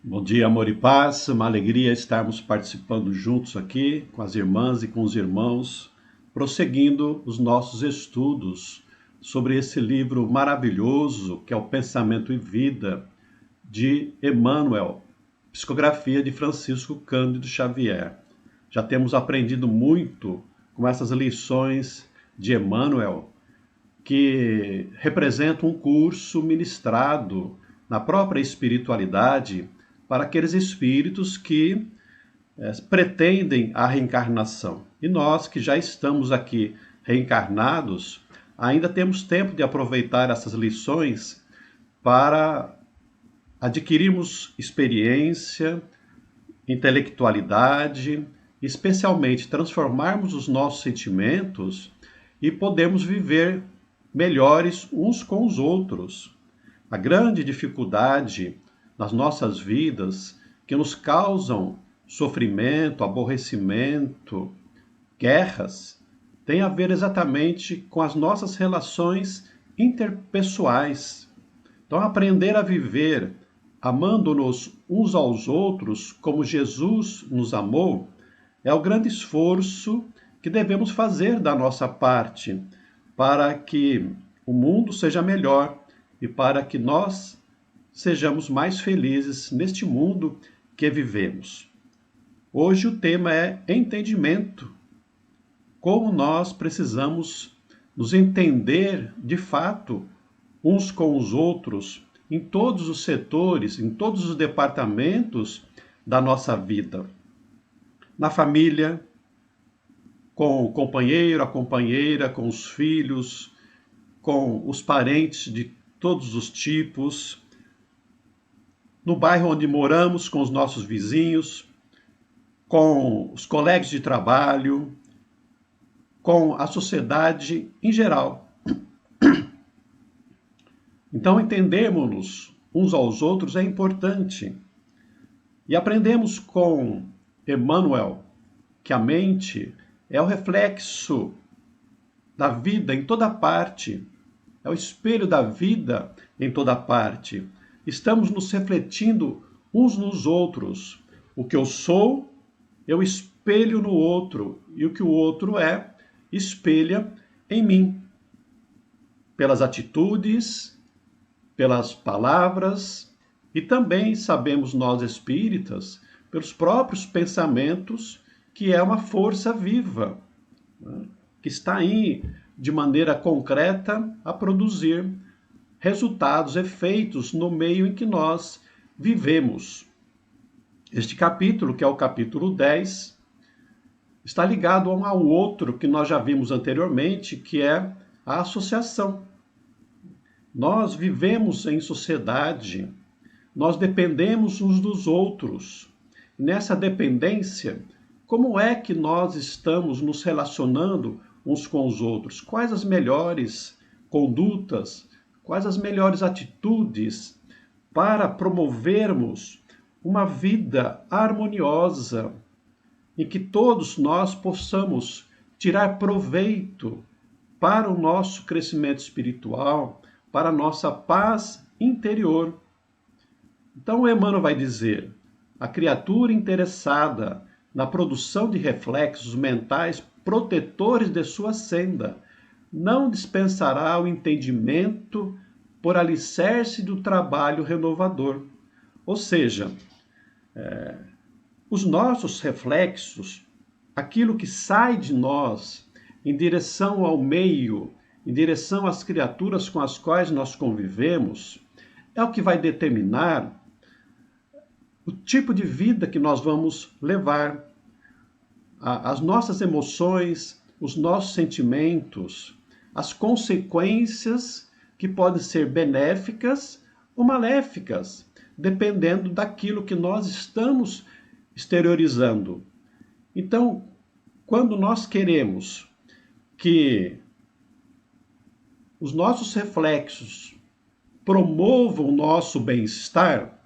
Bom dia, amor e paz. Uma alegria estarmos participando juntos aqui com as irmãs e com os irmãos, prosseguindo os nossos estudos sobre esse livro maravilhoso que é o Pensamento e Vida de Emmanuel, psicografia de Francisco Cândido Xavier. Já temos aprendido muito com essas lições de Emmanuel, que representa um curso ministrado na própria espiritualidade para aqueles espíritos que pretendem a reencarnação. E nós que já estamos aqui reencarnados, ainda temos tempo de aproveitar essas lições para adquirirmos experiência, intelectualidade, especialmente transformarmos os nossos sentimentos e podermos viver melhores uns com os outros. A grande dificuldade nas nossas vidas que nos causam sofrimento, aborrecimento, guerras, tem a ver exatamente com as nossas relações interpessoais. Então, aprender a viver amando-nos uns aos outros como Jesus nos amou é o grande esforço que devemos fazer da nossa parte para que o mundo seja melhor e para que nós sejamos mais felizes neste mundo que vivemos. Hoje o tema é entendimento. Como nós precisamos nos entender de fato uns com os outros em todos os setores, em todos os departamentos da nossa vida. Na família, com o companheiro, a companheira, com os filhos, com os parentes de todos os tipos, no bairro onde moramos, com os nossos vizinhos, com os colegas de trabalho, com a sociedade em geral. Então, entendermos-nos uns aos outros é importante. E aprendemos com Emmanuel que a mente é o reflexo da vida em toda parte, é o espelho da vida em toda parte. Estamos nos refletindo uns nos outros. O que eu sou, eu espelho no outro, e o que o outro é, espelha em mim. Pelas atitudes, pelas palavras, e também sabemos nós espíritas, pelos próprios pensamentos, que é uma força viva, né, que está aí de maneira concreta a produzir resultados, efeitos no meio em que nós vivemos. Este capítulo, que é o capítulo 10, está ligado um ao outro que nós já vimos anteriormente, que é a associação. Nós vivemos em sociedade, nós dependemos uns dos outros. Nessa dependência, como é que nós estamos nos relacionando uns com os outros? Quais as melhores condutas, quais as melhores atitudes para promovermos uma vida harmoniosa, em que todos nós possamos tirar proveito para o nosso crescimento espiritual, para a nossa paz interior. Então, Emmanuel vai dizer: a criatura interessada na produção de reflexos mentais protetores de sua senda não dispensará o entendimento por alicerce do trabalho renovador. Ou seja, os nossos reflexos, aquilo que sai de nós em direção ao meio, em direção às criaturas com as quais nós convivemos, é o que vai determinar o tipo de vida que nós vamos levar, as nossas emoções, os nossos sentimentos, as consequências que podem ser benéficas ou maléficas, dependendo daquilo que nós estamos exteriorizando. Então, quando nós queremos que os nossos reflexos promovam o nosso bem-estar,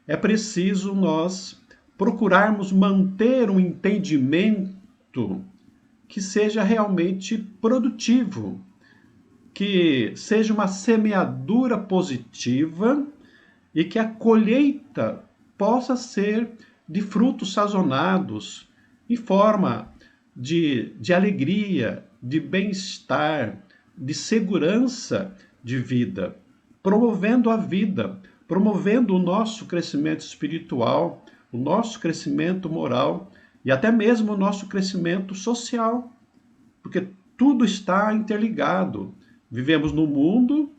é preciso nós procurarmos manter um entendimento que seja realmente produtivo, que seja uma semeadura positiva e que a colheita possa ser de frutos sazonados, em forma de alegria, de bem-estar, de segurança de vida, promovendo a vida, promovendo o nosso crescimento espiritual, o nosso crescimento moral e até mesmo o nosso crescimento social, porque tudo está interligado. Vivemos no mundo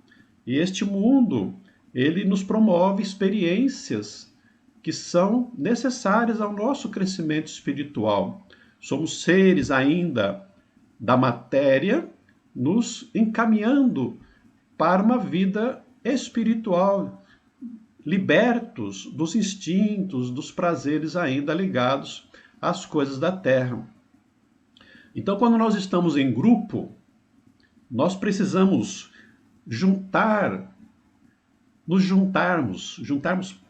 e este mundo, ele nos promove experiências que são necessárias ao nosso crescimento espiritual. Somos seres ainda da matéria, nos encaminhando para uma vida espiritual, libertos dos instintos, dos prazeres ainda ligados às coisas da terra. Então, quando nós estamos em grupo, nós precisamos juntarmos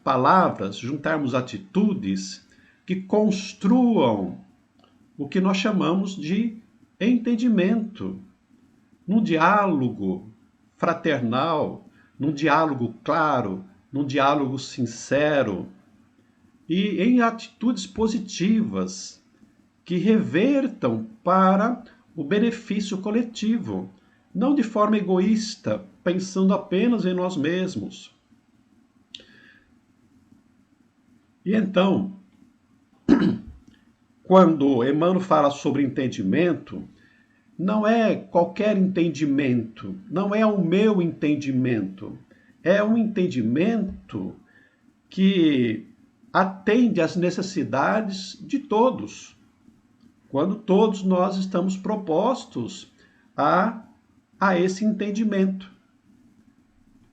palavras, juntarmos atitudes que construam o que nós chamamos de entendimento, num diálogo fraternal, num diálogo claro, num diálogo sincero e em atitudes positivas que revertam para o benefício coletivo, não de forma egoísta, pensando apenas em nós mesmos. E então, quando Emmanuel fala sobre entendimento, não é qualquer entendimento, não é o meu entendimento, é um entendimento que atende às necessidades de todos, quando todos nós estamos propostos a esse entendimento.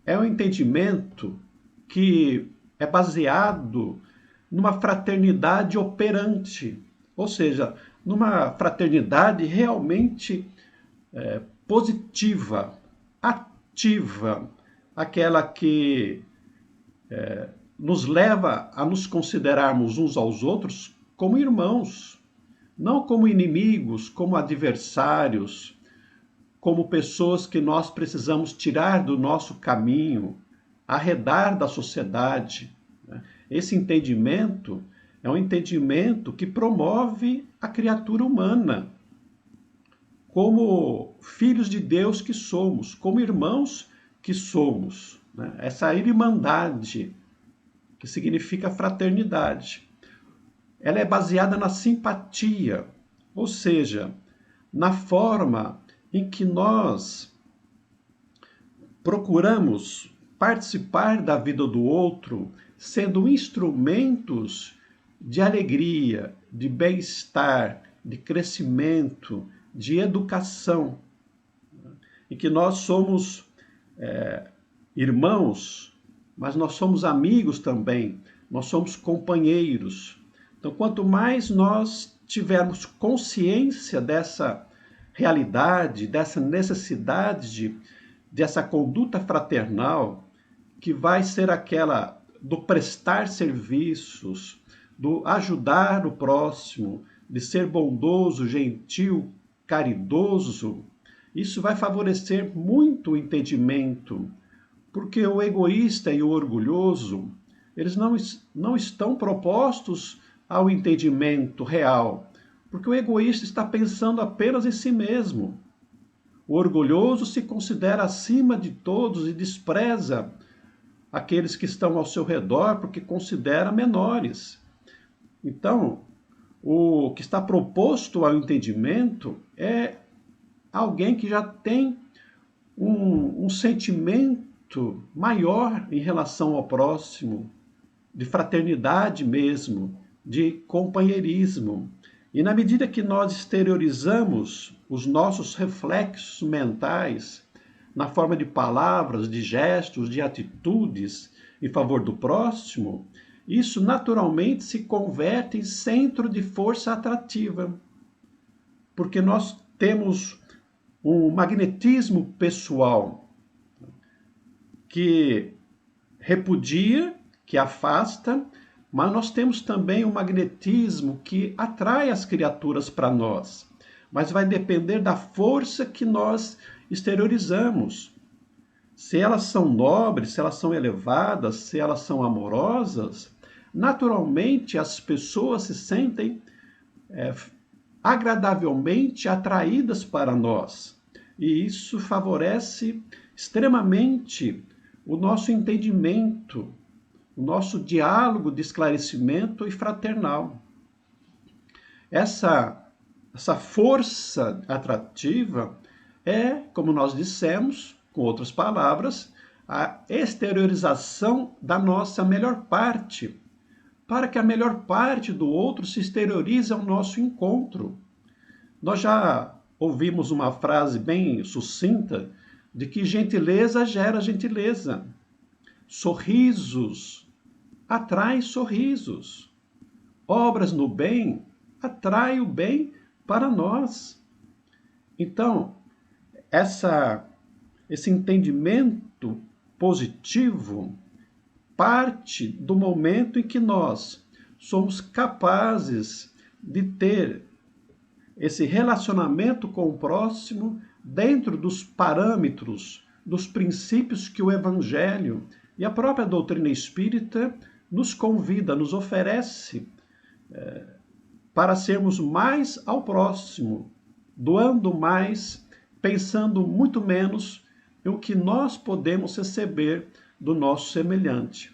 É um entendimento que é baseado numa fraternidade operante, ou seja, numa fraternidade realmente positiva, ativa, aquela que nos leva a nos considerarmos uns aos outros como irmãos, não como inimigos, como adversários, como pessoas que nós precisamos tirar do nosso caminho, arredar da sociedade. Esse entendimento é um entendimento que promove a criatura humana como filhos de Deus que somos, como irmãos que somos. Essa irmandade, que significa fraternidade, ela é baseada na simpatia, ou seja, na forma em que nós procuramos participar da vida do outro, sendo instrumentos de alegria, de bem-estar, de crescimento, de educação. E que nós somos irmãos, mas nós somos amigos também, nós somos companheiros. Então, quanto mais nós tivermos consciência dessa realidade, dessa necessidade dessa conduta fraternal, que vai ser aquela do prestar serviços, do ajudar o próximo, de ser bondoso, gentil, caridoso, isso vai favorecer muito o entendimento, porque o egoísta e o orgulhoso, eles não estão propostos ao entendimento real, porque o egoísta está pensando apenas em si mesmo. O orgulhoso se considera acima de todos e despreza aqueles que estão ao seu redor porque considera menores. Então, o que está proposto ao entendimento é alguém que já tem um sentimento maior em relação ao próximo, de fraternidade mesmo, de companheirismo. E na medida que nós exteriorizamos os nossos reflexos mentais na forma de palavras, de gestos, de atitudes em favor do próximo, isso naturalmente se converte em centro de força atrativa, porque nós temos um magnetismo pessoal que repudia, que afasta, mas nós temos também um magnetismo que atrai as criaturas para nós. Mas vai depender da força que nós exteriorizamos. Se elas são nobres, se elas são elevadas, se elas são amorosas, naturalmente as pessoas se sentem agradavelmente atraídas para nós. E isso favorece extremamente o nosso entendimento, o nosso diálogo de esclarecimento e fraternal. Essa força atrativa é, como nós dissemos, com outras palavras, a exteriorização da nossa melhor parte, para que a melhor parte do outro se exteriorize ao nosso encontro. Nós já ouvimos uma frase bem sucinta de que gentileza gera gentileza. Sorrisos atrai sorrisos. Obras no bem atrai o bem para nós. Então, esse entendimento positivo parte do momento em que nós somos capazes de ter esse relacionamento com o próximo dentro dos parâmetros, dos princípios que o Evangelho e a própria doutrina espírita nos convida, nos oferece para sermos mais ao próximo, doando mais, pensando muito menos em o que nós podemos receber do nosso semelhante.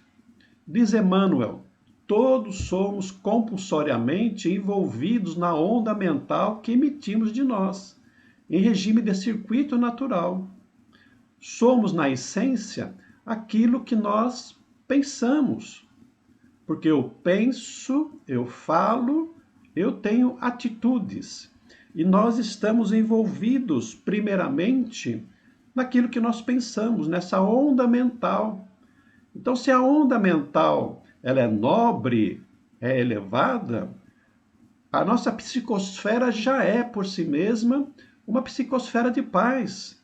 Diz Emmanuel, todos somos compulsoriamente envolvidos na onda mental que emitimos de nós, em regime de circuito natural. Somos, na essência, aquilo que nós pensamos. Porque eu penso, eu falo, eu tenho atitudes. E nós estamos envolvidos, primeiramente, naquilo que nós pensamos, nessa onda mental. Então, se a onda mental ela é nobre, é elevada, a nossa psicosfera já é, por si mesma, uma psicosfera de paz,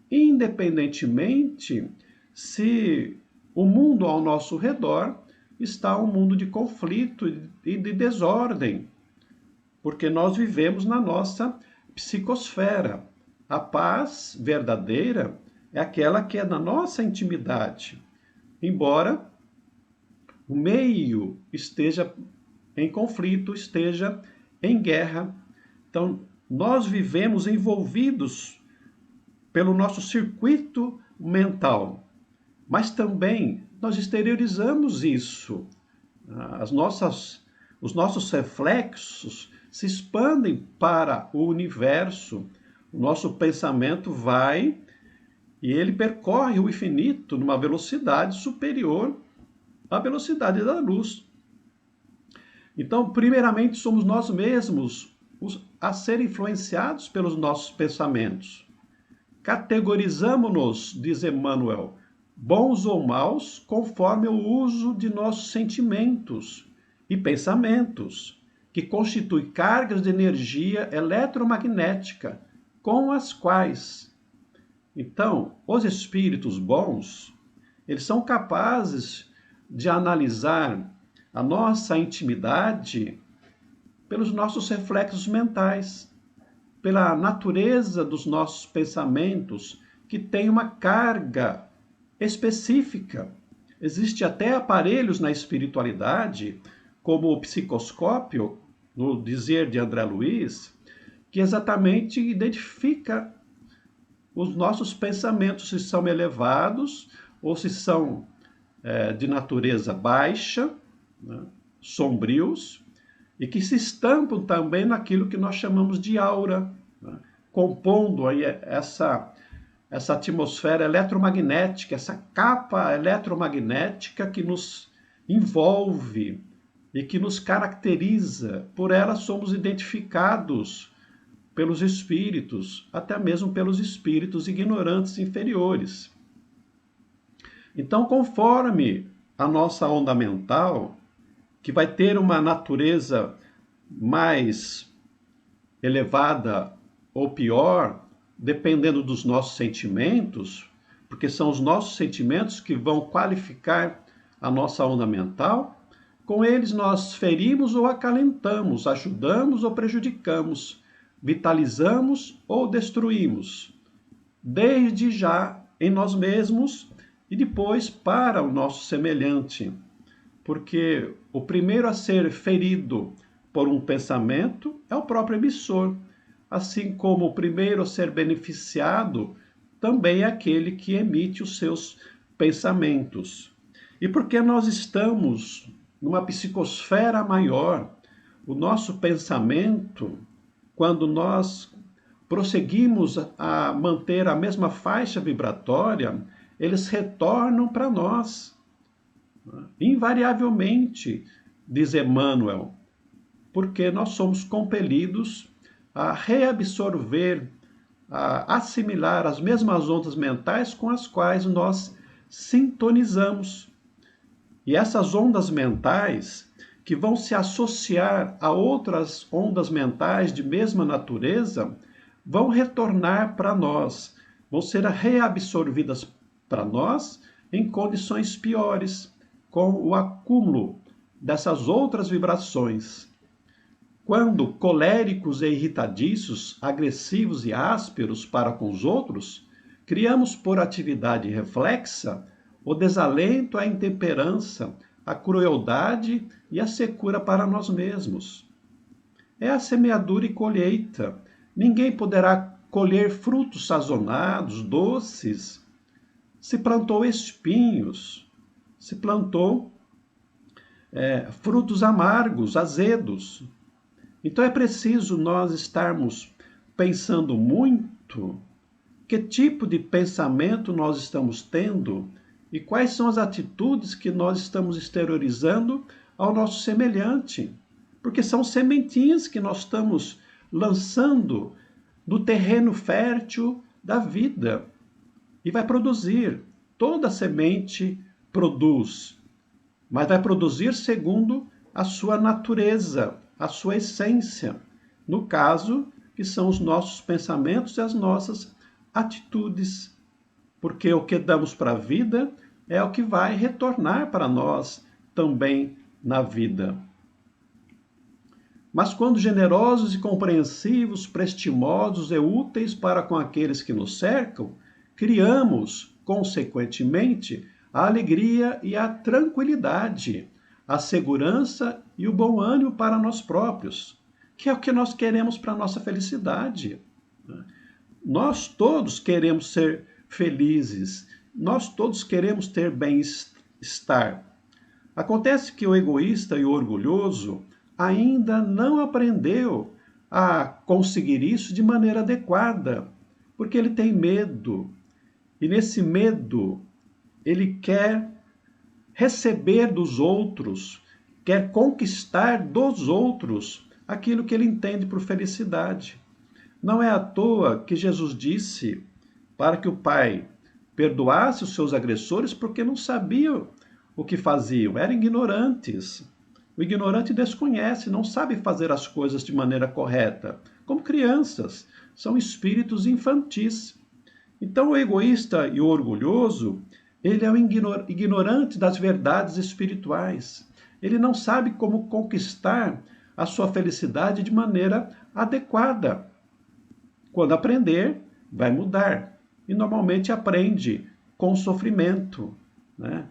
independentemente se o mundo ao nosso redor está um mundo de conflito e de desordem, porque nós vivemos na nossa psicosfera. A paz verdadeira é aquela que é na nossa intimidade, embora o meio esteja em conflito, esteja em guerra. Então, nós vivemos envolvidos pelo nosso circuito mental, mas também nós exteriorizamos isso. Os nossos reflexos se expandem para o universo. O nosso pensamento vai e ele percorre o infinito numa velocidade superior à velocidade da luz. Então, primeiramente, somos nós mesmos a ser influenciados pelos nossos pensamentos. Categorizamos-nos, diz Emmanuel, bons ou maus, conforme o uso de nossos sentimentos e pensamentos, que constituem cargas de energia eletromagnética, com as quais, então, os espíritos bons, eles são capazes de analisar a nossa intimidade pelos nossos reflexos mentais, pela natureza dos nossos pensamentos, que tem uma carga específica. Existe até aparelhos na espiritualidade, como o psicoscópio, no dizer de André Luiz, que exatamente identifica os nossos pensamentos, se são elevados ou se são de natureza baixa, né, sombrios, e que se estampam também naquilo que nós chamamos de aura, né, compondo aí essa atmosfera eletromagnética, essa capa eletromagnética que nos envolve e que nos caracteriza. Por ela somos identificados pelos espíritos, até mesmo pelos espíritos ignorantes inferiores. Então, conforme a nossa onda mental, que vai ter uma natureza mais elevada ou pior, dependendo dos nossos sentimentos, porque são os nossos sentimentos que vão qualificar a nossa onda mental, com eles nós ferimos ou acalentamos, ajudamos ou prejudicamos, vitalizamos ou destruímos, desde já em nós mesmos e depois para o nosso semelhante. porque o primeiro a ser ferido por um pensamento é o próprio emissor, assim como o primeiro a ser beneficiado também é aquele que emite os seus pensamentos. E porque nós estamos numa psicosfera maior, o nosso pensamento, quando nós prosseguimos a manter a mesma faixa vibratória, eles retornam para nós. Invariavelmente, diz Emmanuel, porque nós somos compelidos a reabsorver, a assimilar as mesmas ondas mentais com as quais nós sintonizamos. E essas ondas mentais, que vão se associar a outras ondas mentais de mesma natureza, vão retornar para nós, vão ser reabsorvidas para nós em condições piores, com o acúmulo dessas outras vibrações. Quando coléricos e irritadiços, agressivos e ásperos para com os outros, criamos por atividade reflexa o desalento, a intemperança, a crueldade e a secura para nós mesmos. É a semeadura e colheita. Ninguém poderá colher frutos sazonados, doces. Se plantou espinhos, se plantou frutos amargos, azedos. Então é preciso nós estarmos pensando muito que tipo de pensamento nós estamos tendo e quais são as atitudes que nós estamos exteriorizando ao nosso semelhante. Porque são sementinhas que nós estamos lançando no terreno fértil da vida. E vai produzir. Toda semente produz, mas vai produzir segundo a sua natureza, a sua essência. No caso, que são os nossos pensamentos e as nossas atitudes. Porque o que damos para a vida é o que vai retornar para nós também na vida. Mas quando generosos e compreensivos, prestimosos e úteis para com aqueles que nos cercam, criamos, consequentemente, a alegria e a tranquilidade, a segurança e o bom ânimo para nós próprios, que é o que nós queremos para a nossa felicidade. Nós todos queremos ser felizes, nós todos queremos ter bem-estar. Acontece que o egoísta e o orgulhoso ainda não aprendeu a conseguir isso de maneira adequada, porque ele tem medo. E nesse medo, ele quer receber dos outros, quer conquistar dos outros aquilo que ele entende por felicidade. Não é à toa que Jesus disse para que o Pai perdoasse os seus agressores porque não sabiam o que faziam, eram ignorantes. O ignorante desconhece, não sabe fazer as coisas de maneira correta, como crianças, são espíritos infantis. Então o egoísta e o orgulhoso, ele é o ignorante das verdades espirituais. Ele não sabe como conquistar a sua felicidade de maneira adequada. Quando aprender, vai mudar. E normalmente aprende com sofrimento, né?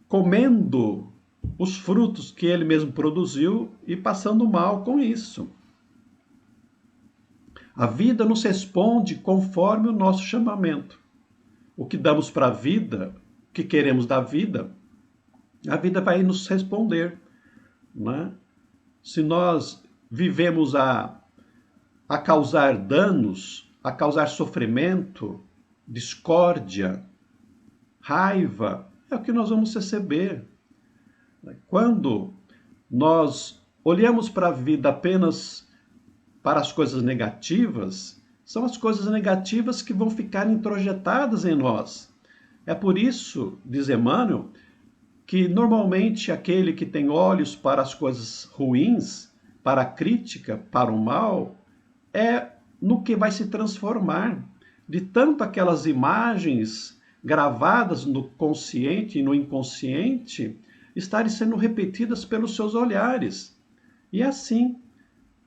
Comendo os frutos que ele mesmo produziu e passando mal com isso. A vida nos responde conforme o nosso chamamento. O que damos para a vida, o que queremos da vida, a vida vai nos responder, né? Se nós vivemos a causar danos, a causar sofrimento, discórdia, raiva, é o que nós vamos receber. Quando nós olhamos para a vida apenas para as coisas negativas, são as coisas negativas que vão ficar introjetadas em nós. É por isso, diz Emmanuel, que normalmente aquele que tem olhos para as coisas ruins, para a crítica, para o mal, é no que vai se transformar. De tanto aquelas imagens gravadas no consciente e no inconsciente estarem sendo repetidas pelos seus olhares. E assim,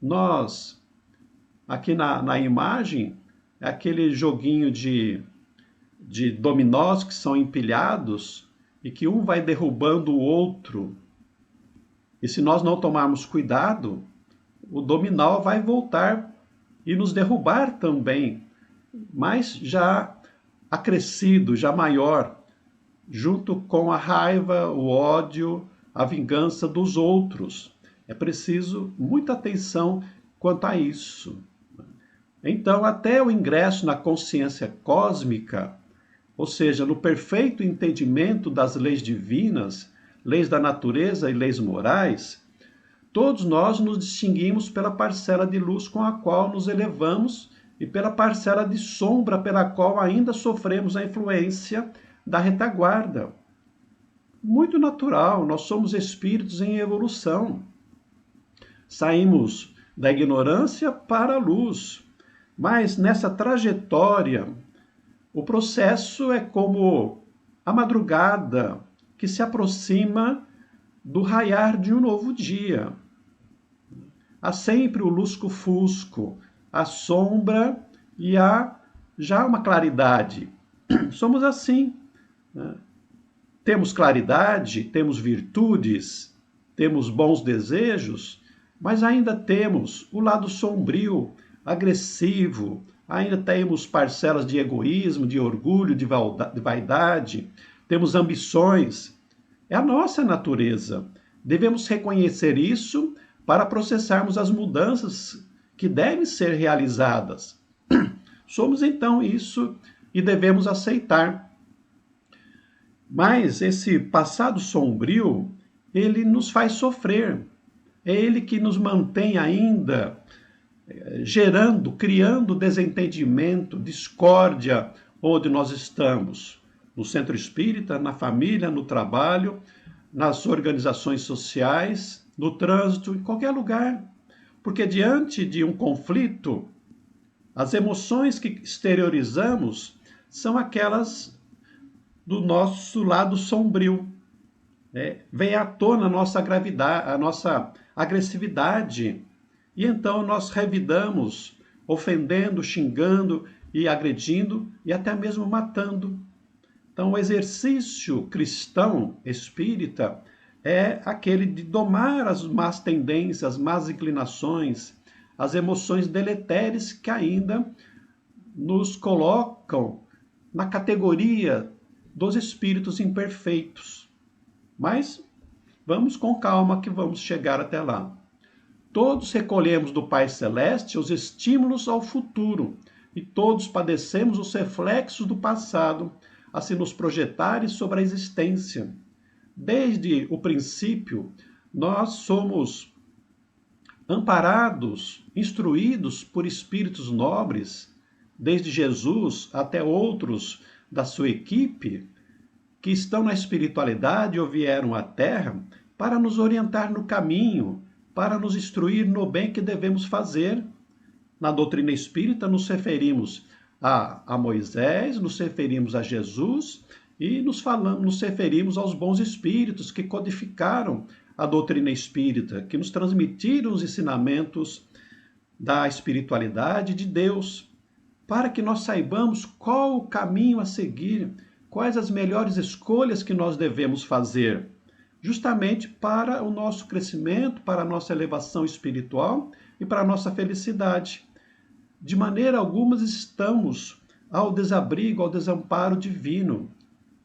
nós, aqui na imagem, aquele joguinho de dominós que são empilhados, e que um vai derrubando o outro. E se nós não tomarmos cuidado, o dominó vai voltar e nos derrubar também, mas já acrescido, já maior, junto com a raiva, o ódio, a vingança dos outros. É preciso muita atenção quanto a isso. Então, até o ingresso na consciência cósmica, ou seja, no perfeito entendimento das leis divinas, leis da natureza e leis morais, todos nós nos distinguimos pela parcela de luz com a qual nos elevamos e pela parcela de sombra pela qual ainda sofremos a influência da retaguarda. Muito natural, nós somos espíritos em evolução. Saímos da ignorância para a luz, mas nessa trajetória, o processo é como a madrugada que se aproxima do raiar de um novo dia. Há sempre o lusco-fusco, a sombra e há já uma claridade. Somos assim, né? Temos claridade, temos virtudes, temos bons desejos, mas ainda temos o lado sombrio, agressivo, ainda temos parcelas de egoísmo, de orgulho, de vaidade, temos ambições. É a nossa natureza. Devemos reconhecer isso para processarmos as mudanças que devem ser realizadas. Somos então isso e devemos aceitar. Mas esse passado sombrio, ele nos faz sofrer. É ele que nos mantém ainda gerando, criando desentendimento, discórdia onde nós estamos. No centro espírita, na família, no trabalho, nas organizações sociais, no trânsito, em qualquer lugar. Porque diante de um conflito, as emoções que exteriorizamos são aquelas do nosso lado sombrio. Vem à tona a nossa gravidade, a nossa agressividade. E então nós revidamos, ofendendo, xingando e agredindo e até mesmo matando. Então o exercício cristão espírita é aquele de domar as más tendências, as más inclinações, as emoções deletérias que ainda nos colocam na categoria dos espíritos imperfeitos. Mas vamos com calma que vamos chegar até lá. Todos recolhemos do Pai Celeste os estímulos ao futuro e todos padecemos os reflexos do passado a se nos projetarem sobre a existência. Desde o princípio, nós somos amparados, instruídos por espíritos nobres, desde Jesus até outros da sua equipe, que estão na espiritualidade ou vieram à Terra para nos orientar no caminho, para nos instruir no bem que devemos fazer. Na doutrina espírita nos referimos a Moisés, nos referimos a Jesus e nos referimos aos bons espíritos que codificaram a doutrina espírita, que nos transmitiram os ensinamentos da espiritualidade de Deus, para que nós saibamos qual o caminho a seguir, quais as melhores escolhas que nós devemos fazer, justamente para o nosso crescimento, para a nossa elevação espiritual e para a nossa felicidade. De maneira alguma estamos ao desabrigo, ao desamparo divino.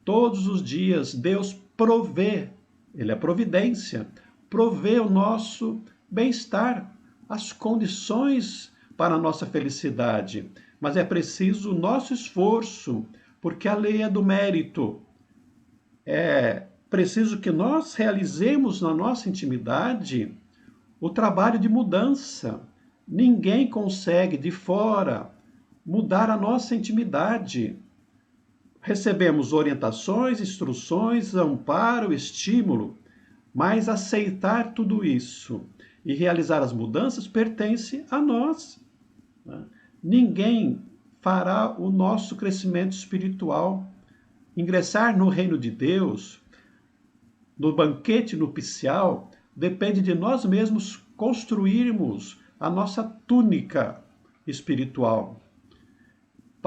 Todos os dias Deus provê, Ele é providência, provê o nosso bem-estar, as condições para a nossa felicidade. Mas é preciso o nosso esforço, porque a lei é do mérito. É preciso que nós realizemos na nossa intimidade o trabalho de mudança. Ninguém consegue de fora mudar a nossa intimidade. Recebemos orientações, instruções, amparo, estímulo, mas aceitar tudo isso e realizar as mudanças pertence a nós. Ninguém fará o nosso crescimento espiritual. Ingressar no reino de Deus, no banquete nupcial, depende de nós mesmos construirmos a nossa túnica espiritual.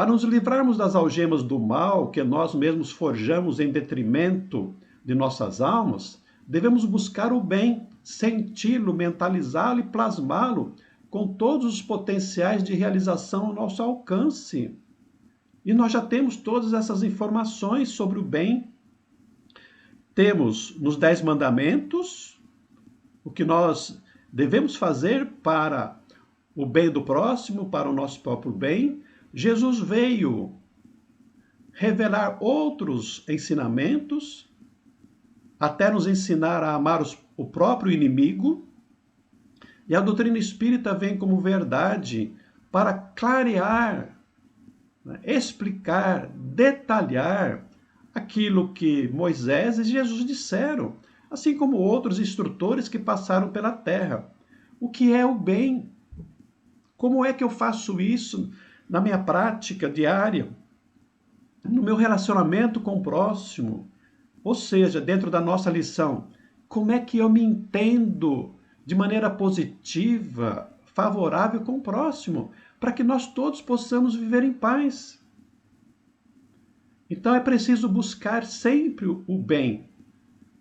Para nos livrarmos das algemas do mal que nós mesmos forjamos em detrimento de nossas almas, devemos buscar o bem, senti-lo, mentalizá-lo e plasmá-lo com todos os potenciais de realização ao nosso alcance. E nós já temos todas essas informações sobre o bem. Temos nos 10 mandamentos o que nós devemos fazer para o bem do próximo, para o nosso próprio bem. Jesus veio revelar outros ensinamentos, até nos ensinar a amar o próprio inimigo. E a doutrina espírita vem como verdade para clarear, explicar, detalhar aquilo que Moisés e Jesus disseram, assim como outros instrutores que passaram pela terra. O que é o bem? Como é que eu faço isso na minha prática diária, no meu relacionamento com o próximo? Ou seja, dentro da nossa lição, como é que eu me entendo de maneira positiva, favorável com o próximo, para que nós todos possamos viver em paz? Então é preciso buscar sempre o bem.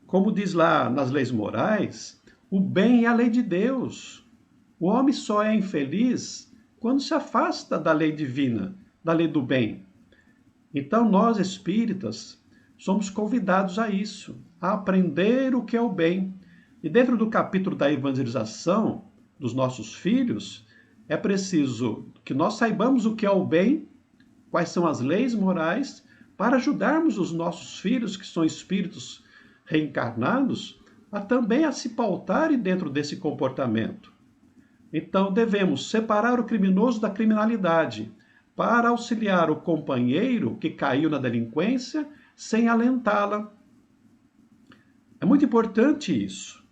Como diz lá nas leis morais, o bem é a lei de Deus. O homem só é infeliz quando se afasta da lei divina, da lei do bem. Então nós espíritas somos convidados a isso, a aprender o que é o bem. E dentro do capítulo da evangelização dos nossos filhos, é preciso que nós saibamos o que é o bem, quais são as leis morais, para ajudarmos os nossos filhos, que são espíritos reencarnados, também a se pautarem dentro desse comportamento. Então, devemos separar o criminoso da criminalidade, para auxiliar o companheiro que caiu na delinquência, sem alentá-la. É muito importante isso.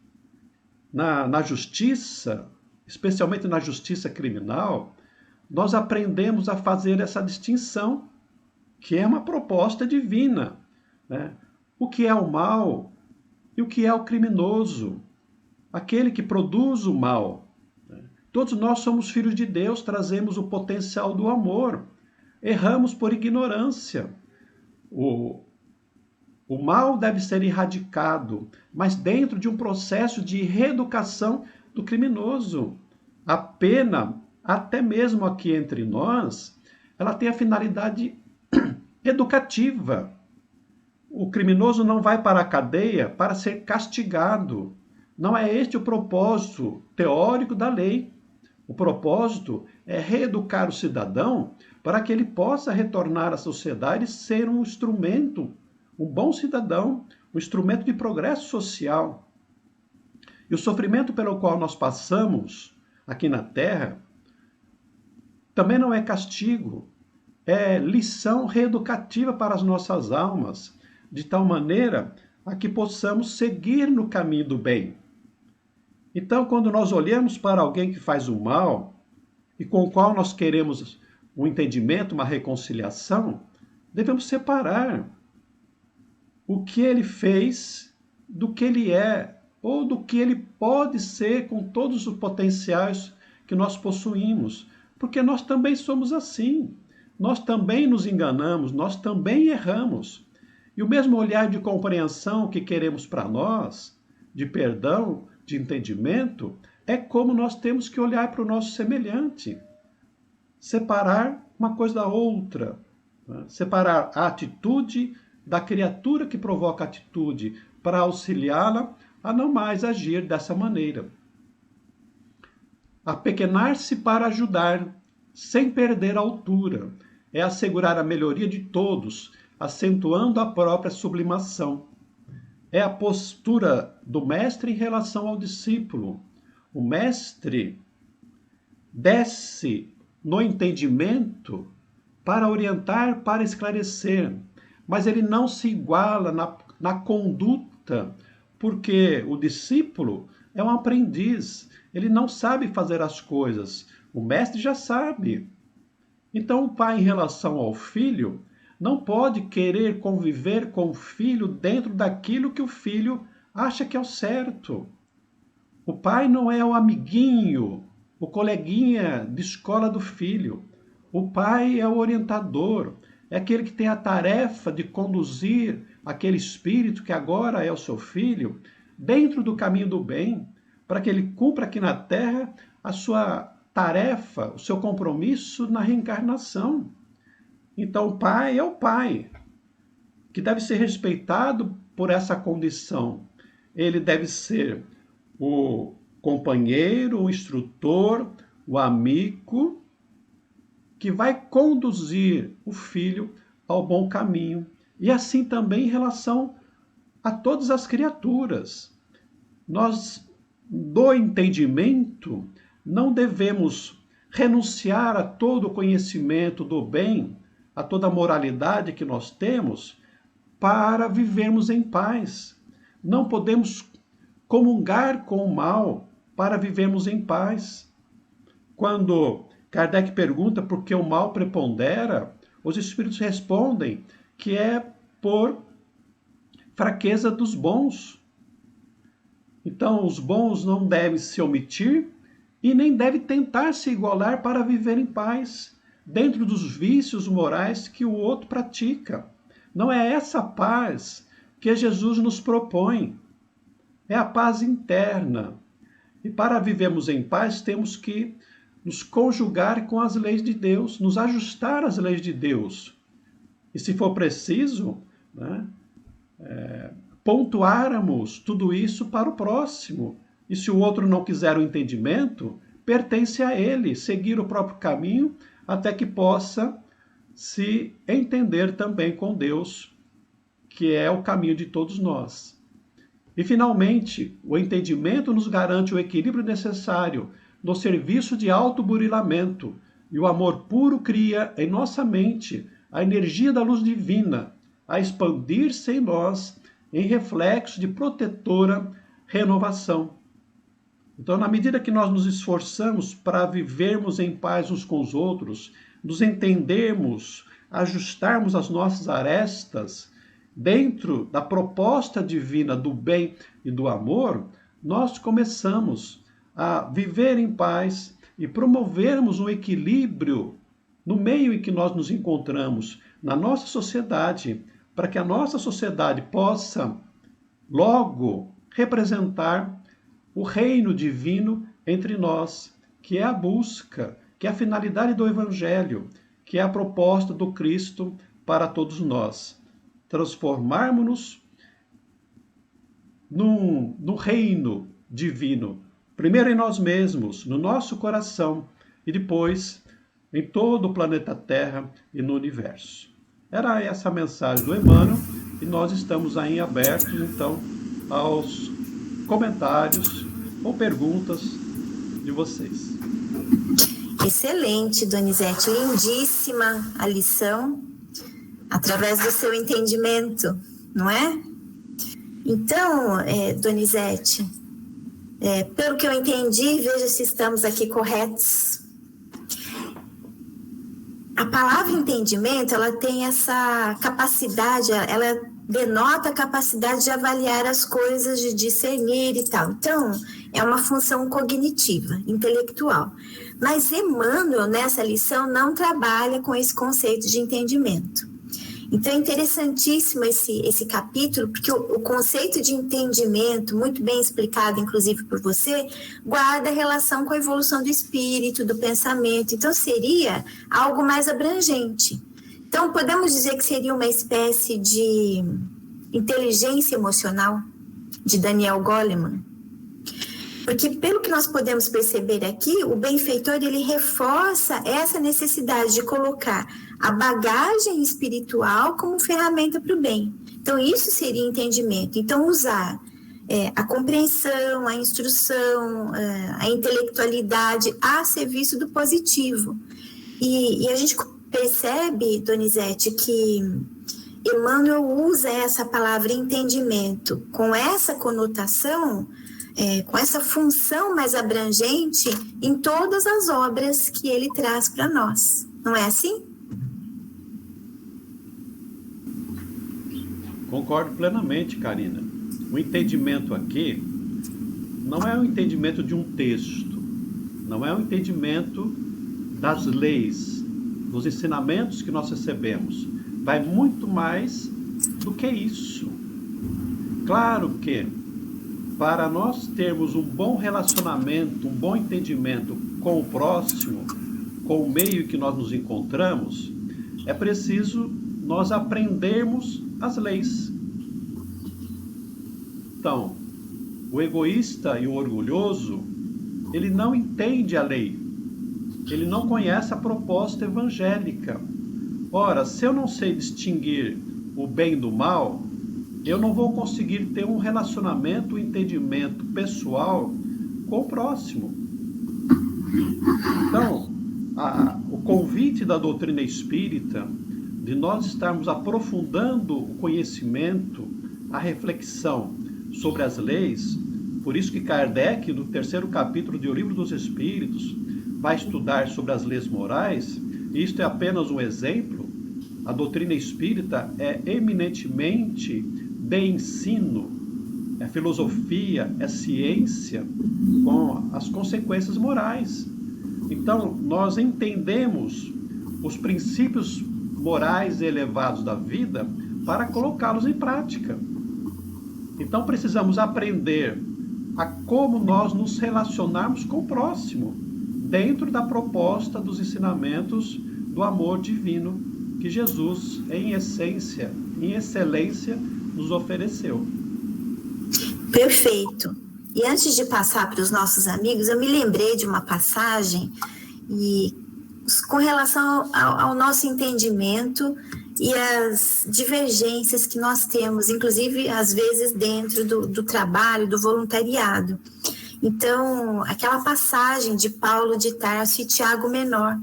Na justiça, especialmente na justiça criminal, nós aprendemos a fazer essa distinção, que é uma proposta divina, né? O que é o mal e o que é o criminoso, aquele que produz o mal. Todos nós somos filhos de Deus, trazemos o potencial do amor. Erramos por ignorância. O mal deve ser erradicado, mas dentro de um processo de reeducação do criminoso. A pena, até mesmo aqui entre nós, ela tem a finalidade educativa. O criminoso não vai para a cadeia para ser castigado. Não é este o propósito teórico da lei. O propósito é reeducar o cidadão para que ele possa retornar à sociedade e ser um instrumento, um bom cidadão, um instrumento de progresso social. E o sofrimento pelo qual nós passamos aqui na Terra também não é castigo, é lição reeducativa para as nossas almas, de tal maneira a que possamos seguir no caminho do bem. Então, quando nós olhamos para alguém que faz o mal e com o qual nós queremos um entendimento, uma reconciliação, devemos separar o que ele fez do que ele é, ou do que ele pode ser com todos os potenciais que nós possuímos, porque nós também somos assim. Nós também nos enganamos, nós também erramos. E o mesmo olhar de compreensão que queremos para nós, de perdão, de entendimento, é como nós temos que olhar para o nosso semelhante. Separar uma coisa da outra. Né? Separar a atitude da criatura que provoca a atitude, para auxiliá-la a não mais agir dessa maneira. Apequenar-se para ajudar, sem perder a altura, é assegurar a melhoria de todos, acentuando a própria sublimação. É a postura do mestre em relação ao discípulo. O mestre desce no entendimento para orientar, para esclarecer, mas ele não se iguala na conduta, porque o discípulo é um aprendiz, ele não sabe fazer as coisas, o mestre já sabe. Então, o pai, em relação ao filho, não pode querer conviver com o filho dentro daquilo que o filho acha que é o certo. O pai não é o amiguinho, o coleguinha de escola do filho. O pai é o orientador, é aquele que tem a tarefa de conduzir aquele espírito que agora é o seu filho dentro do caminho do bem, para que ele cumpra aqui na terra a sua tarefa, o seu compromisso na reencarnação. Então, o pai é o pai, que deve ser respeitado por essa condição. Ele deve ser o companheiro, o instrutor, o amigo, que vai conduzir o filho ao bom caminho. E assim também em relação a todas as criaturas. Nós, do entendimento, não devemos renunciar a todo o conhecimento do bem, a toda a moralidade que nós temos, para vivermos em paz. Não podemos comungar com o mal para vivermos em paz. Quando Kardec pergunta por que o mal prepondera, os espíritos respondem que é por fraqueza dos bons. Então, os bons não devem se omitir e nem devem tentar se igualar para viver em paz, dentro dos vícios morais que o outro pratica. Não é essa paz que Jesus nos propõe. É a paz interna. E para vivermos em paz, temos que nos conjugar com as leis de Deus, nos ajustar às leis de Deus. E se for preciso, pontuáramos tudo isso para o próximo. E se o outro não quiser o entendimento, pertence a ele seguir o próprio caminho até que possa se entender também com Deus, que é o caminho de todos nós. E, finalmente, o entendimento nos garante o equilíbrio necessário no serviço de autoburilamento, e o amor puro cria em nossa mente a energia da luz divina, a expandir-se em nós em reflexo de protetora renovação. Então, na medida que nós nos esforçamos para vivermos em paz uns com os outros, nos entendermos, ajustarmos as nossas arestas dentro da proposta divina do bem e do amor, nós começamos a viver em paz e promovermos um equilíbrio no meio em que nós nos encontramos, na nossa sociedade, para que a nossa sociedade possa logo representar o reino divino entre nós, que é a busca, que é a finalidade do Evangelho, que é a proposta do Cristo para todos nós. Transformarmos-nos no reino divino, primeiro em nós mesmos, no nosso coração, e depois em todo o planeta Terra e no universo. Era essa a mensagem do Emmanuel, e nós estamos aí abertos, então, aos comentários ou perguntas de vocês. Excelente, Donizete, lindíssima a lição, através do seu entendimento, não é? Então, Donizete, pelo que eu entendi, veja se estamos aqui corretos. A palavra entendimento, ela tem essa capacidade, ela denota a capacidade de avaliar as coisas, de discernir e tal. Então, é uma função cognitiva, intelectual. Mas Emmanuel, nessa lição, não trabalha com esse conceito de entendimento. Então, é interessantíssimo esse capítulo, porque o conceito de entendimento, muito bem explicado, inclusive por você, guarda relação com a evolução do espírito, do pensamento. Então, seria algo mais abrangente. Então, podemos dizer que seria uma espécie de inteligência emocional de Daniel Goleman. Porque, pelo que nós podemos perceber aqui, o benfeitor, ele reforça essa necessidade de colocar a bagagem espiritual como ferramenta para o bem. Então, isso seria entendimento. Então, usar a compreensão, a instrução, a intelectualidade a serviço do positivo. E a gente percebe, Donizete, que Emmanuel usa essa palavra entendimento com essa conotação, com essa função mais abrangente em todas as obras que ele traz para nós. Não é assim? Concordo plenamente, Karina. O entendimento aqui não é o entendimento de um texto, não é o entendimento das leis, dos ensinamentos que nós recebemos. Vai muito mais do que isso. Claro que, para nós termos um bom relacionamento, um bom entendimento com o próximo, com o meio que nós nos encontramos, é preciso nós aprendermos as leis. Então, o egoísta e o orgulhoso, ele não entende a lei. Ele não conhece a proposta evangélica. Ora, se eu não sei distinguir o bem do mal, eu não vou conseguir ter um relacionamento, um entendimento pessoal com o próximo. Então, o convite da doutrina espírita, de nós estarmos aprofundando o conhecimento, a reflexão sobre as leis, por isso que Kardec, no 3º capítulo do Livro dos Espíritos, vai estudar sobre as leis morais, e isto é apenas um exemplo. A doutrina espírita é eminentemente de ensino, é filosofia, é ciência, com as consequências morais. Então, nós entendemos os princípios morais elevados da vida para colocá-los em prática. Então, precisamos aprender a como nós nos relacionarmos com o próximo, dentro da proposta dos ensinamentos do amor divino que Jesus, em essência, em excelência, nos ofereceu. Perfeito. E antes de passar para os nossos amigos, eu me lembrei de uma passagem e com relação ao nosso entendimento e as divergências que nós temos, inclusive às vezes dentro do trabalho, do voluntariado. Então, aquela passagem de Paulo de Tarso e Tiago Menor,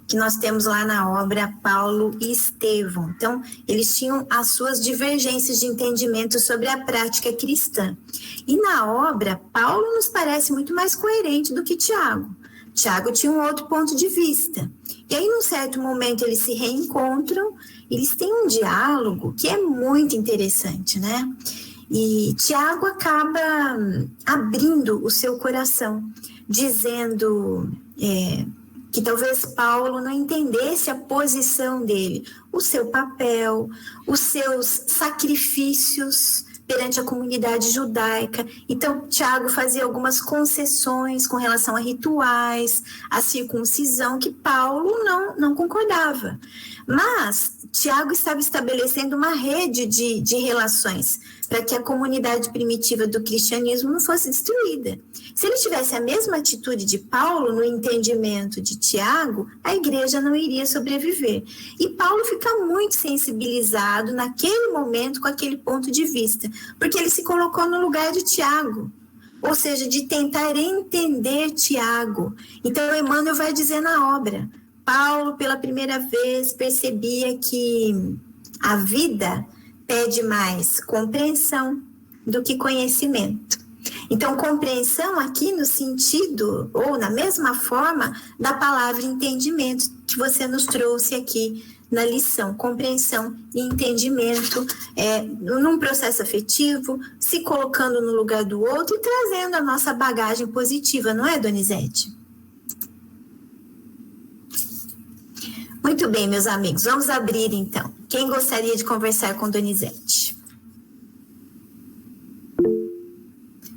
que nós temos lá na obra Paulo e Estevão. Então, eles tinham as suas divergências de entendimento sobre a prática cristã. E na obra, Paulo nos parece muito mais coerente do que Tiago. Tiago tinha um outro ponto de vista. E aí, num certo momento, eles se reencontram, eles têm um diálogo que é muito interessante, né? E Tiago acaba abrindo o seu coração, dizendo que talvez Paulo não entendesse a posição dele, o seu papel, os seus sacrifícios perante a comunidade judaica. Então, Tiago fazia algumas concessões com relação a rituais, a circuncisão, que Paulo não concordava. Mas Tiago estava estabelecendo uma rede de relações para que a comunidade primitiva do cristianismo não fosse destruída. Se ele tivesse a mesma atitude de Paulo no entendimento de Tiago, a igreja não iria sobreviver. E Paulo fica muito sensibilizado naquele momento com aquele ponto de vista, porque ele se colocou no lugar de Tiago, ou seja, de tentar entender Tiago. Então, Emmanuel vai dizer na obra, Paulo, pela primeira vez, percebia que a vida pede mais compreensão do que conhecimento. Então, compreensão aqui no sentido, ou na mesma forma, da palavra entendimento que você nos trouxe aqui na lição. Compreensão e entendimento num processo afetivo, se colocando no lugar do outro e trazendo a nossa bagagem positiva, não é, Donizete? Muito bem, meus amigos, vamos abrir então. Quem gostaria de conversar com Donizete?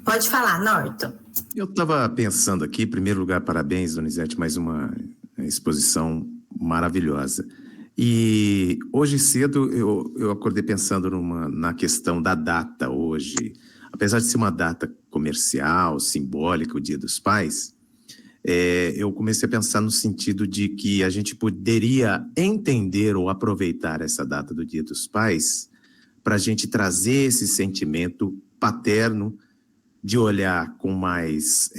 Pode falar, Norton. Eu estava pensando aqui, em primeiro lugar, parabéns, Donizete, mais uma exposição maravilhosa. E hoje cedo eu acordei pensando na questão da data hoje. Apesar de ser uma data comercial, simbólica, o Dia dos Pais, eu comecei a pensar no sentido de que a gente poderia entender ou aproveitar essa data do Dia dos Pais para a gente trazer esse sentimento paterno de olhar com mais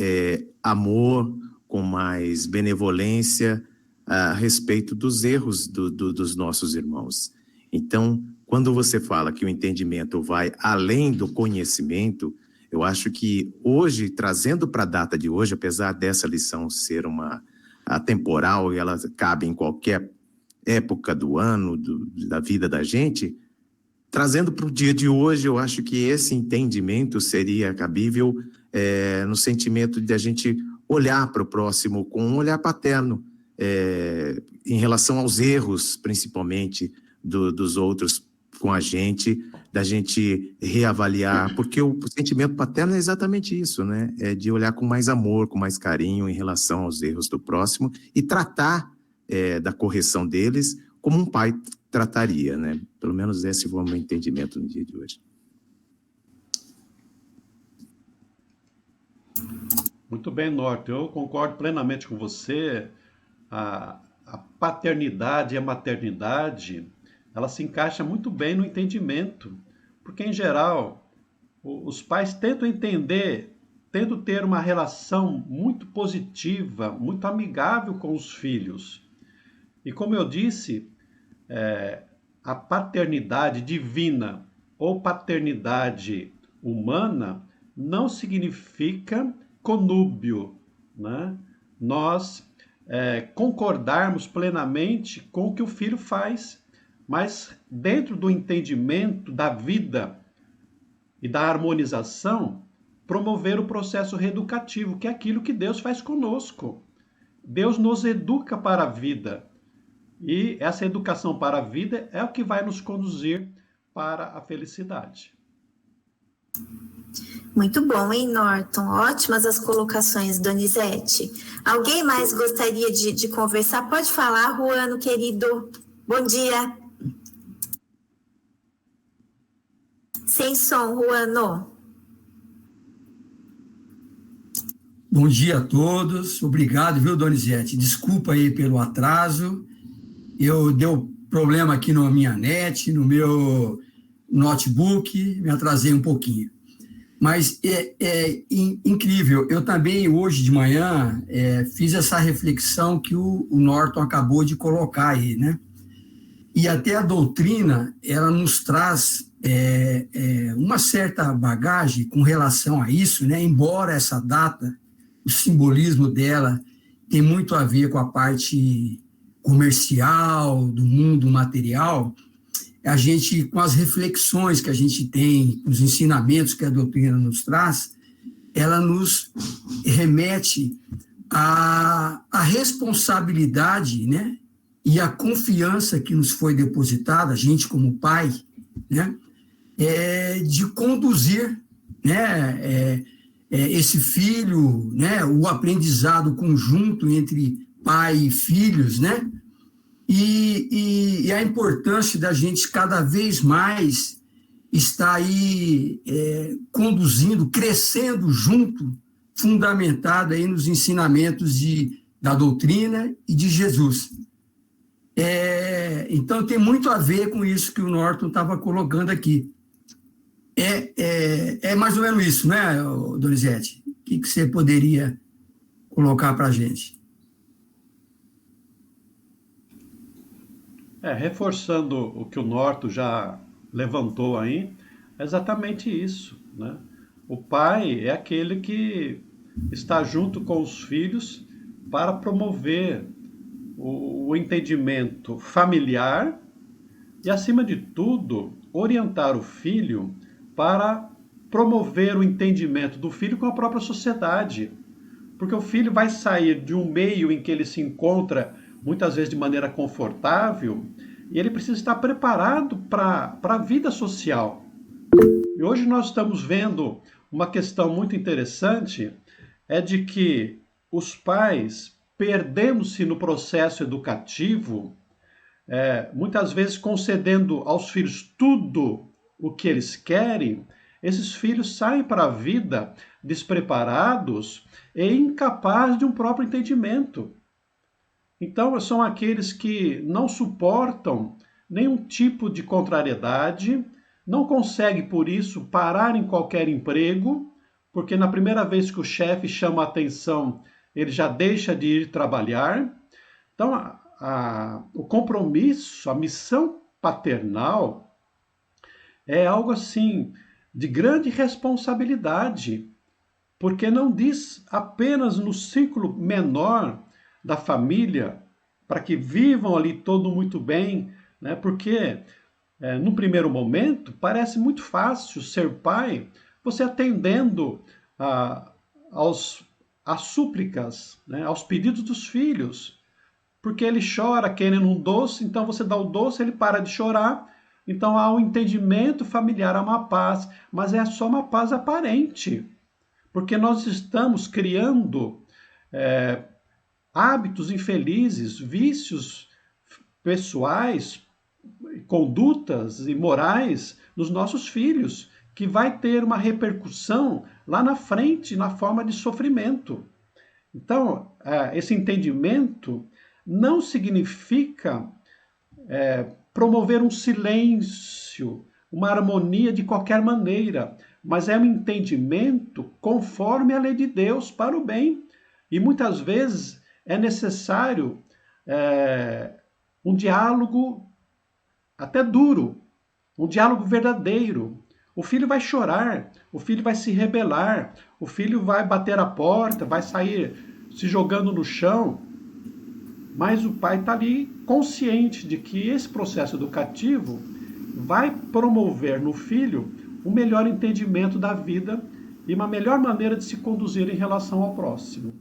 amor, com mais benevolência a respeito dos erros dos nossos irmãos. Então, quando você fala que o entendimento vai além do conhecimento, eu acho que hoje, trazendo para a data de hoje, apesar dessa lição ser uma atemporal e ela cabe em qualquer época do ano, da vida da gente, trazendo para o dia de hoje, eu acho que esse entendimento seria cabível no sentimento de a gente olhar para o próximo com um olhar paterno, em relação aos erros, principalmente, dos outros com a gente, da gente reavaliar, porque o sentimento paterno é exatamente isso, né? É de olhar com mais amor, com mais carinho em relação aos erros do próximo e tratar da correção deles como um pai trataria, né? Pelo menos esse foi o meu entendimento no dia de hoje. Muito bem, Norton. Eu concordo plenamente com você. A paternidade e a maternidade, ela se encaixa muito bem no entendimento, porque, em geral, os pais tentam entender, tentam ter uma relação muito positiva, muito amigável com os filhos. E, como eu disse, a paternidade divina ou paternidade humana não significa conúbio, né? Nós concordarmos plenamente com o que o filho faz, mas dentro do entendimento da vida e da harmonização, promover o processo reeducativo, que é aquilo que Deus faz conosco. Deus nos educa para a vida. E essa educação para a vida é o que vai nos conduzir para a felicidade. Muito bom, hein, Norton? Ótimas as colocações, Donizete. Alguém mais gostaria de conversar? Pode falar, Ruano, querido. Bom dia. Sem som, Ruano. Bom dia a todos. Obrigado, viu, Donizete? Desculpa aí pelo atraso. Deu problema aqui na minha net, no meu notebook, me atrasei um pouquinho. Mas é incrível. Eu também, hoje de manhã, fiz essa reflexão que o Norton acabou de colocar aí, né? E até a doutrina, ela nos traz uma certa bagagem com relação a isso, né? Embora essa data, o simbolismo dela tem muito a ver com a parte comercial, do mundo material, a gente, com as reflexões que a gente tem, os ensinamentos que a doutrina nos traz, ela nos remete à responsabilidade, né, e à confiança que nos foi depositada, a gente como pai, né, de conduzir, né, esse filho, né, o aprendizado conjunto entre pai e filhos, né, e a importância da gente cada vez mais estar aí conduzindo, crescendo junto, fundamentado aí nos ensinamentos da doutrina e de Jesus. Então, tem muito a ver com isso que o Norton estava colocando aqui. É mais ou menos isso, né, Donizete? O que você poderia colocar para a gente? Reforçando o que o Norton já levantou aí, é exatamente isso, né? O pai é aquele que está junto com os filhos para promover o entendimento familiar e, acima de tudo, orientar o filho para promover o entendimento do filho com a própria sociedade. Porque o filho vai sair de um meio em que ele se encontra muitas vezes de maneira confortável, e ele precisa estar preparado para a vida social. E hoje nós estamos vendo uma questão muito interessante, é de que os pais, perdendo-se no processo educativo, muitas vezes concedendo aos filhos tudo o que eles querem, esses filhos saem para a vida despreparados e incapazes de um próprio entendimento. Então, são aqueles que não suportam nenhum tipo de contrariedade, não conseguem, por isso, parar em qualquer emprego, porque na primeira vez que o chefe chama a atenção, ele já deixa de ir trabalhar. Então, o compromisso, a missão paternal é algo assim de grande responsabilidade, porque não diz apenas no círculo menor da família, para que vivam ali todo muito bem, né? Porque no primeiro momento parece muito fácil ser pai, você atendendo às súplicas, né? Aos pedidos dos filhos. porque ele chora querendo um doce, então você dá o doce, ele para de chorar. Então há um entendimento familiar, há uma paz, mas é só uma paz aparente, porque nós estamos criando hábitos infelizes, vícios pessoais, condutas imorais nos nossos filhos, que vai ter uma repercussão lá na frente, na forma de sofrimento. Então, esse entendimento não significa promover um silêncio, uma harmonia de qualquer maneira, mas é um entendimento conforme a lei de Deus para o bem. E muitas vezes é necessário um diálogo até duro, um diálogo verdadeiro. O filho vai chorar, o filho vai se rebelar, o filho vai bater a porta, vai sair se jogando no chão, mas o pai está ali consciente de que esse processo educativo vai promover no filho um melhor entendimento da vida e uma melhor maneira de se conduzir em relação ao próximo.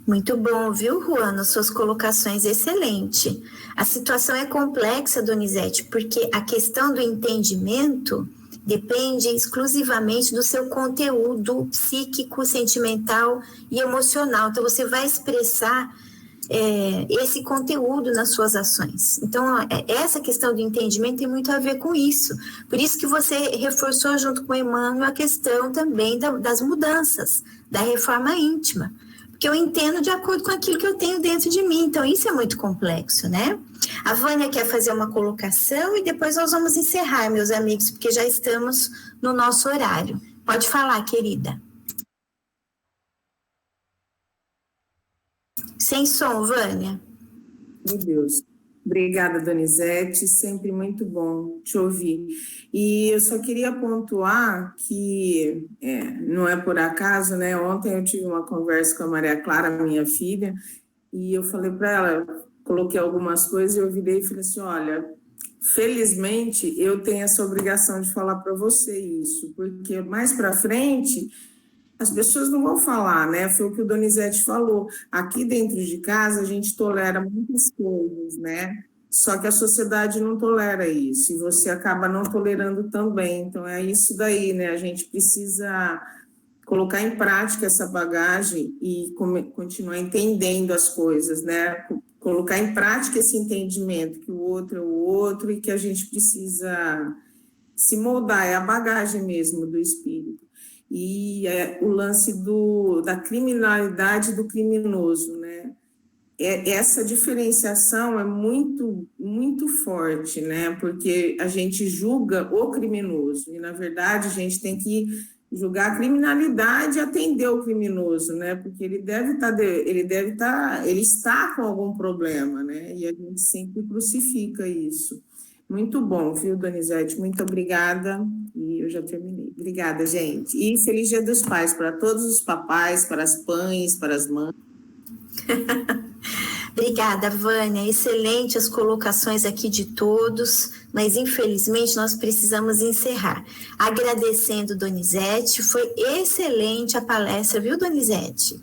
Muito bom, viu, Juana? Suas colocações excelente. A situação é complexa, Donizete, porque a questão do entendimento depende exclusivamente do seu conteúdo psíquico, sentimental e emocional. Então, você vai expressar esse conteúdo nas suas ações. Então, essa questão do entendimento tem muito a ver com isso. Por isso que você reforçou junto com o Emmanuel a questão também das mudanças, da reforma íntima. Porque eu entendo de acordo com aquilo que eu tenho dentro de mim. Então, isso é muito complexo, né? A Vânia quer fazer uma colocação e depois nós vamos encerrar, meus amigos, porque já estamos no nosso horário. Pode falar, querida. Sem som, Vânia. Meu Deus. Obrigada, Donizete. Sempre muito bom te ouvir. E eu só queria pontuar que não é por acaso, né? Ontem eu tive uma conversa com a Maria Clara, minha filha, e eu falei para ela, coloquei algumas coisas e eu virei e falei assim, olha, felizmente eu tenho essa obrigação de falar para você isso, porque mais para frente as pessoas não vão falar, né? Foi o que o Donizete falou. Aqui dentro de casa a gente tolera muitas coisas, né? Só que a sociedade não tolera isso, e você acaba não tolerando também. Então é isso daí, né? A gente precisa colocar em prática essa bagagem e continuar entendendo as coisas, né? Colocar em prática esse entendimento que o outro é o outro e que a gente precisa se moldar, é a bagagem mesmo do espírito. E o lance da criminalidade do criminoso, né? Essa diferenciação é muito, muito forte, né? Porque a gente julga o criminoso e, na verdade, a gente tem que julgar a criminalidade e atender o criminoso, né? Porque ele está com algum problema, né? E a gente sempre crucifica isso. Muito bom, viu, Donizete? Muito obrigada. E eu já terminei. Obrigada, gente. E feliz Dia dos Pais para todos os papais, para as mães, para as mães. Obrigada, Vânia. Excelente as colocações aqui de todos, mas infelizmente nós precisamos encerrar. Agradecendo, Donizete, foi excelente a palestra, viu, Donizete?